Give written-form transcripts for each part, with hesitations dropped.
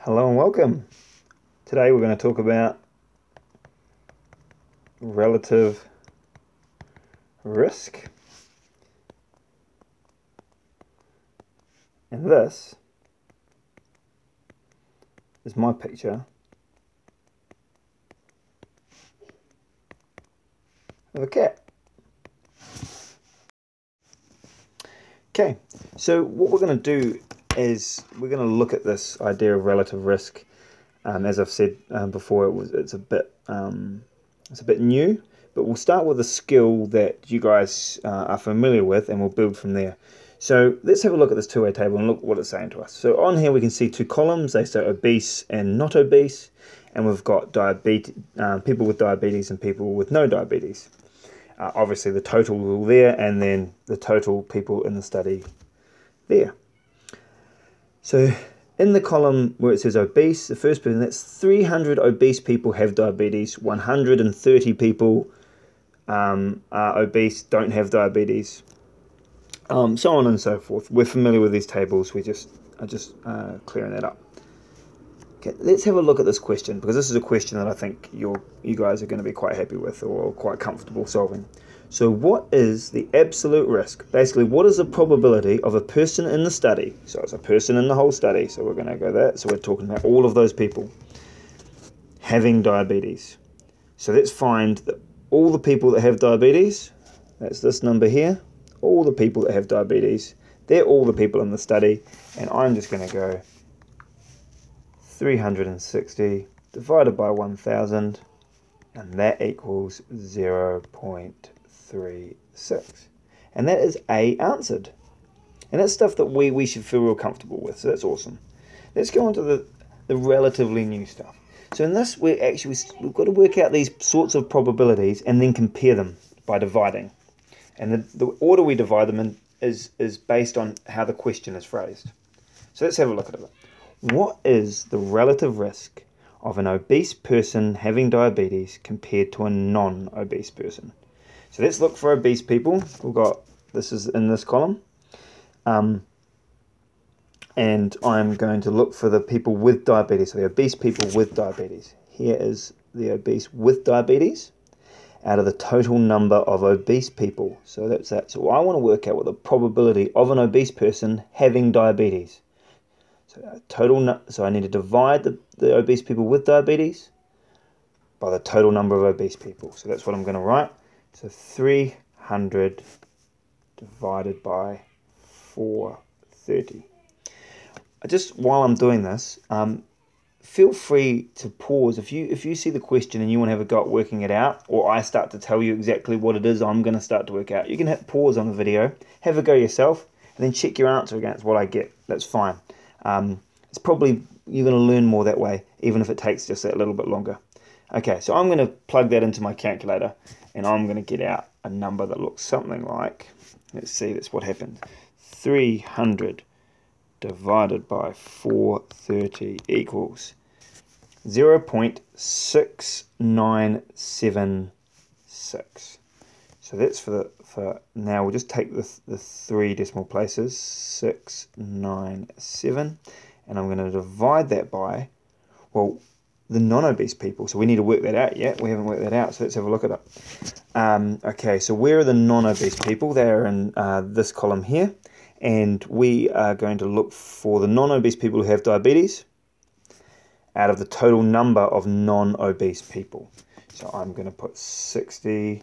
Hello and welcome. Today we're going to talk about relative risk. And this is my picture of a cat. Okay, so what we're going to do is we're going to look at this idea of relative risk. As I've said before, it's a bit new, but we'll start with a skill that you guys are familiar with, and we'll build from there. So let's have a look at this two-way table and look what it's saying to us. So on here we can see two columns. They say obese and not obese, and we've got people with diabetes and people with no diabetes. Obviously the total all there, and then the total people in the study there. So in the column where it says obese, the first person, that's 300 obese people have diabetes, 130 people are obese, don't have diabetes, so on and so forth. We're familiar with these tables, are just clearing that up. Okay, let's have a look at this question, because this is a question that I think you guys are going to be quite happy with or quite comfortable solving. So what is the absolute risk? Basically, what is the probability of a person in the study? So it's a person in the whole study, so we're going to go that. So we're talking about all of those people having diabetes. So let's find that all the people that have diabetes, that's this number here, all the people that have diabetes, they're all the people in the study, and I'm just going to go 360 divided by 1000, and that equals 0.36, and that is A, answered. And that's stuff that we should feel real comfortable with, so that's awesome. Let's go on to the relatively new stuff. So in this, we've got to work out these sorts of probabilities and then compare them by dividing. And the order we divide them in is based on how the question is phrased. So let's have a look at it. What is the relative risk of an obese person having diabetes compared to a non-obese person? So let's look for obese people. This is in this column. And I'm going to look for the people with diabetes, so the obese people with diabetes. Here is the obese with diabetes out of the total number of obese people. So that's that. So I want to work out what the probability of an obese person having diabetes. So I need to divide the obese people with diabetes by the total number of obese people. So that's what I'm going to write. So 300 divided by 430. While I'm doing this, feel free to pause. If you see the question and you want to have a go at working it out, or I start to tell you exactly what it is I'm going to start to work out, you can hit pause on the video, have a go yourself, and then check your answer against what I get. That's fine. It's probably, you're going to learn more that way, even if it takes just that little bit longer. Okay, so I'm going to plug that into my calculator, and I'm going to get out a number that looks something like, let's see, that's what happened. 300 divided by 430 equals 0.6976. So that's for now. We'll just take the 3 decimal places, 697, and I'm going to divide that by, well, the non-obese people. So we need to work that out yet. We haven't worked that out, so let's have a look at it. Okay, so where are the non-obese people? They're in this column here, and we are going to look for the non-obese people who have diabetes out of the total number of non-obese people. So I'm going to put 60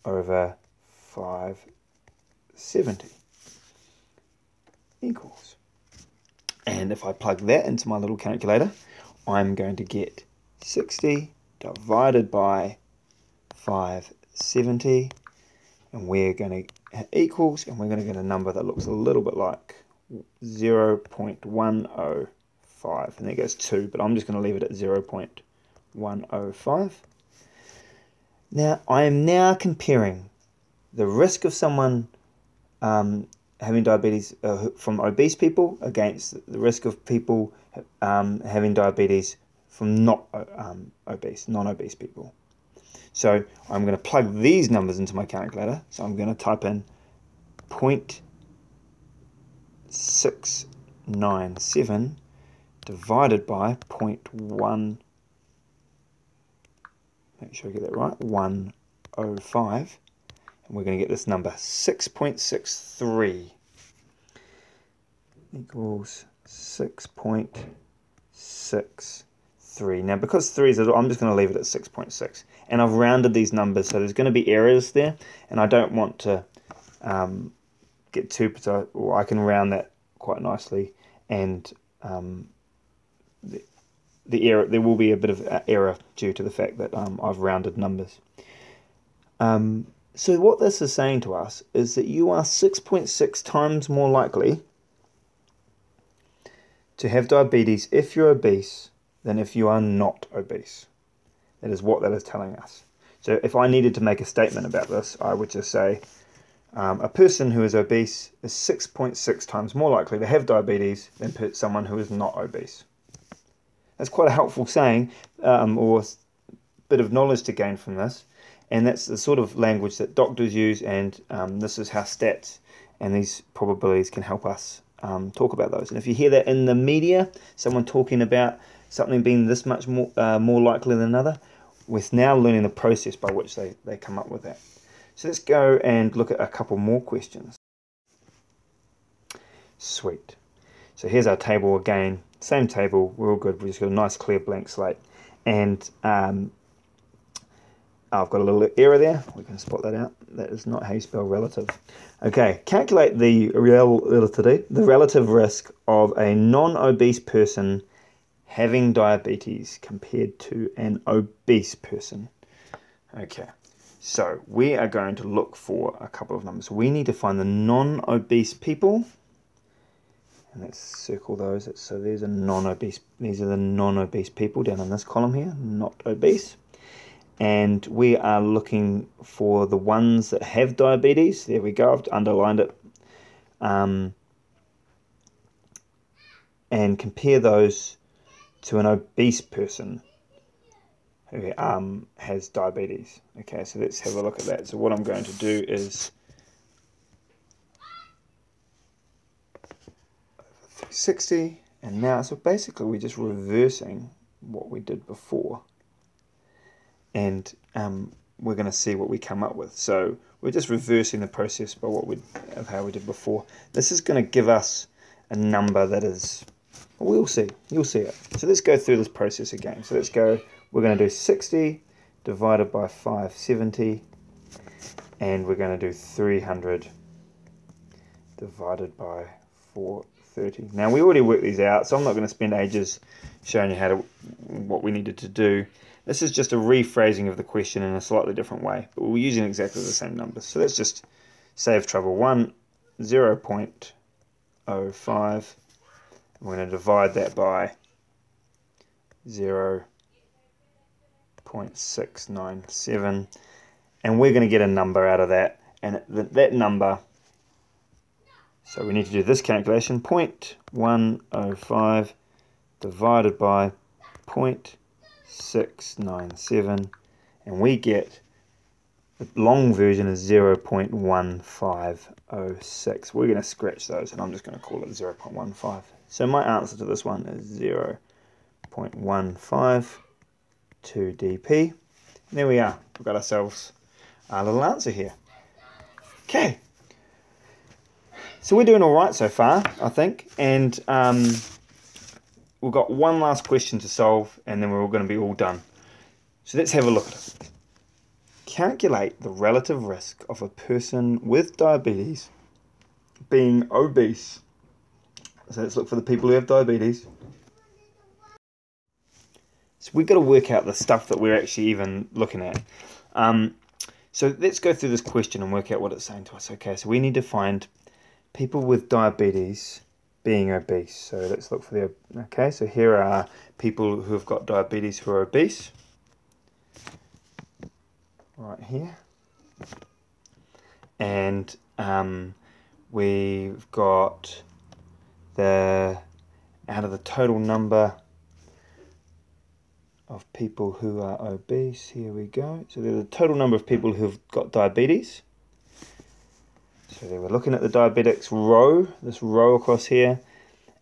over 570 equals. And if I plug that into my little calculator, I'm going to get 60 divided by 570, and we're going to hit equals, and we're going to get a number that looks a little bit like 0.105, and there goes 2, but I'm just going to leave it at 0.105. Now, I am now comparing the risk of someone having diabetes from obese people against the risk of people having diabetes from non-obese people. So I'm going to plug these numbers into my calculator. So I'm going to type in 0.697 divided by 0.1, make sure I get that right, 105, and we're going to get this number 6.63 equals 6.63. Now because 3 is a little, I'm just going to leave it at 6.6, and I've rounded these numbers, so there's going to be errors there, and I don't want to get too precise, or I can round that quite nicely, and the error, there will be a bit of error due to the fact that I've rounded numbers. So what this is saying to us is that you are 6.6 times more likely to have diabetes if you're obese than if you are not obese. That is what that is telling us. So if I needed to make a statement about this, I would just say a person who is obese is 6.6 times more likely to have diabetes than someone who is not obese. That's quite a helpful saying, or a bit of knowledge to gain from this, and that's the sort of language that doctors use, and this is how stats and these probabilities can help us talk about those. And if you hear that in the media, someone talking about something being this much more likely than another, we're now learning the process by which they come up with that. So let's go and look at a couple more questions. Sweet. So here's our table again. Same table, we're all good. We just got a nice clear blank slate. And I've got a little error there. We can spot that out. That is not how you spell relative. Okay, calculate the relative risk of a non-obese person having diabetes compared to an obese person. Okay, so we are going to look for a couple of numbers. We need to find the non-obese people. And let's circle those. So there's a non-obese. These are the non-obese people down in this column here, not obese. And we are looking for the ones that have diabetes. There we go. I've underlined it. And compare those to an obese person who has diabetes. Okay, so let's have a look at that. So what I'm going to do is 360, and now so basically we're just reversing what we did before, and we're going to see what we come up with. So we're just reversing the process by of how we did before. This is going to give us a number that is, well, we'll see, you'll see it. So let's go through this process again. So let's go, we're going to do 60 divided by 570, and we're going to do 300 divided by 430. Now we already worked these out, so I'm not going to spend ages showing you what we needed to do. This is just a rephrasing of the question in a slightly different way, but we're using exactly the same numbers. So let's just save trouble. 0.05. We're going to divide that by 0.697, and we're going to get a number out of that, and that number, so we need to do this calculation, 0.105 divided by 0.697, and we get, the long version is 0.1506. We're going to scratch those, and I'm just going to call it 0.15. So my answer to this one is 0.152 dp. And there we are. We've got ourselves our little answer here. Okay. So we're doing all right so far, I think. And we've got one last question to solve, and then we're all going to be all done. So let's have a look at it. Calculate the relative risk of a person with diabetes being obese. So let's look for the people who have diabetes. So we've got to work out the stuff that we're actually even looking at. So let's go through this question and work out what it's saying to us. Okay, so we need to find people with diabetes being obese. So let's look for the, okay, so here are people who have got diabetes who are obese. Right here. And we've got out of the total number of people who are obese, here we go. So there's the total number of people who've got diabetes. So they were looking at the diabetics row, this row across here,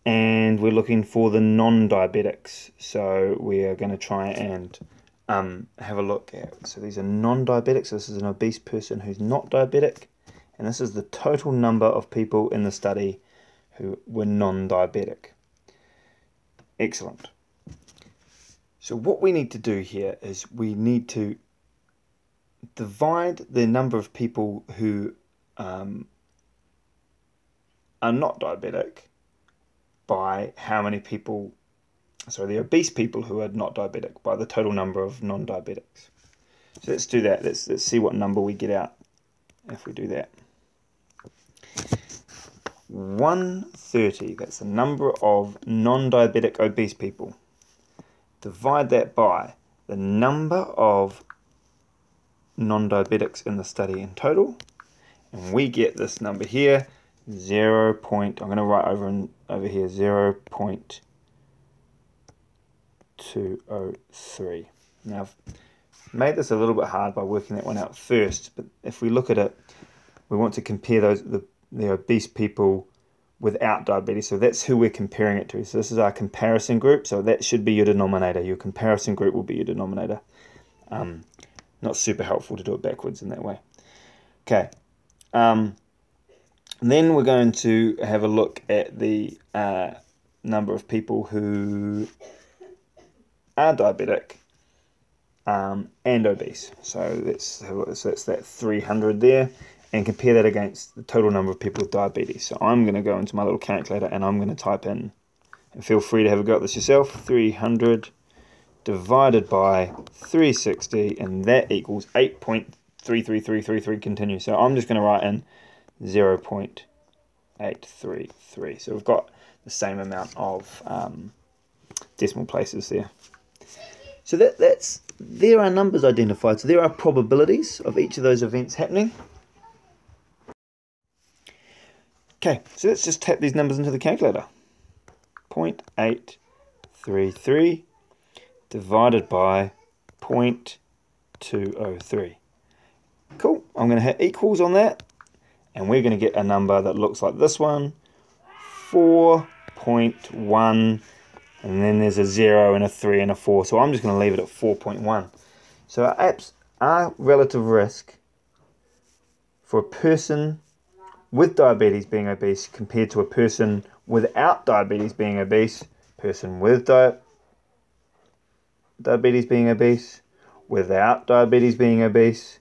and we're looking for the non-diabetics. So we are going to try and have a look at, so these are non-diabetics. This is an obese person who's not diabetic, and this is the total number of people in the study who were non-diabetic. Excellent. So what we need to do here is we need to divide the number of people who are not diabetic by how many people, sorry, the obese people who are not diabetic by the total number of non-diabetics. So let's do that. Let's see what number we get out if we do that. 130, that's the number of non-diabetic obese people. Divide that by the number of non-diabetics in the study in total, and we get this number here, 0. I'm going to write over here 0.203. Now I've made this a little bit hard by working that one out first, but if we look at it, we want to compare the obese people without diabetes, so that's who we're comparing it to. So this is our comparison group, so that should be your denominator. Your comparison group will be your denominator. Not super helpful to do it backwards in that way. Okay. Then we're going to have a look at the number of people who are diabetic and obese. So let's have a look. So that's that 300 there, and compare that against the total number of people with diabetes. So I'm going to go into my little calculator and I'm going to type in, and feel free to have a go at this yourself, 300 divided by 360, and that equals 8.33333, continue. So I'm just going to write in 0.833. So we've got the same amount of decimal places there. So there are numbers identified. So there are probabilities of each of those events happening. Okay, so let's just tap these numbers into the calculator. 0.833 divided by 0.203. Cool, I'm going to hit equals on that, and we're going to get a number that looks like this one, 4.1, and then there's a 0 and a 3 and a 4, so I'm just going to leave it at 4.1. So our relative risk for a person with diabetes being obese compared to a person without diabetes being obese, person with diabetes being obese, without diabetes being obese,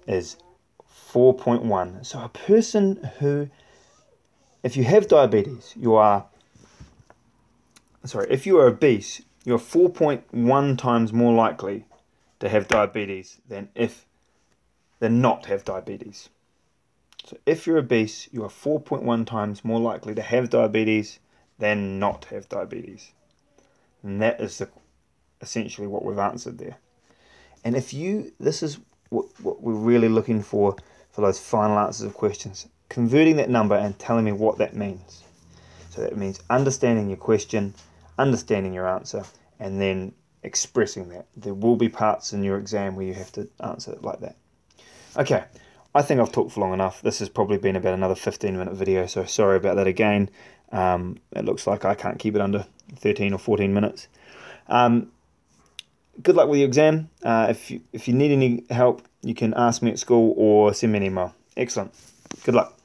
is 4.1. So a person who, if you have diabetes, if you are obese, you're 4.1 times more likely to have diabetes than not have diabetes. So if you're obese, you are 4.1 times more likely to have diabetes than not have diabetes. And that is essentially what we've answered there. And this is what we're really looking for those final answers of questions. Converting that number and telling me what that means. So that means understanding your question, understanding your answer, and then expressing that. There will be parts in your exam where you have to answer it like that. Okay. I think I've talked for long enough. This has probably been about another 15-minute video, so sorry about that again. It looks like I can't keep it under 13 or 14 minutes. Good luck with your exam. If you need any help, you can ask me at school or send me an email. Excellent. Good luck.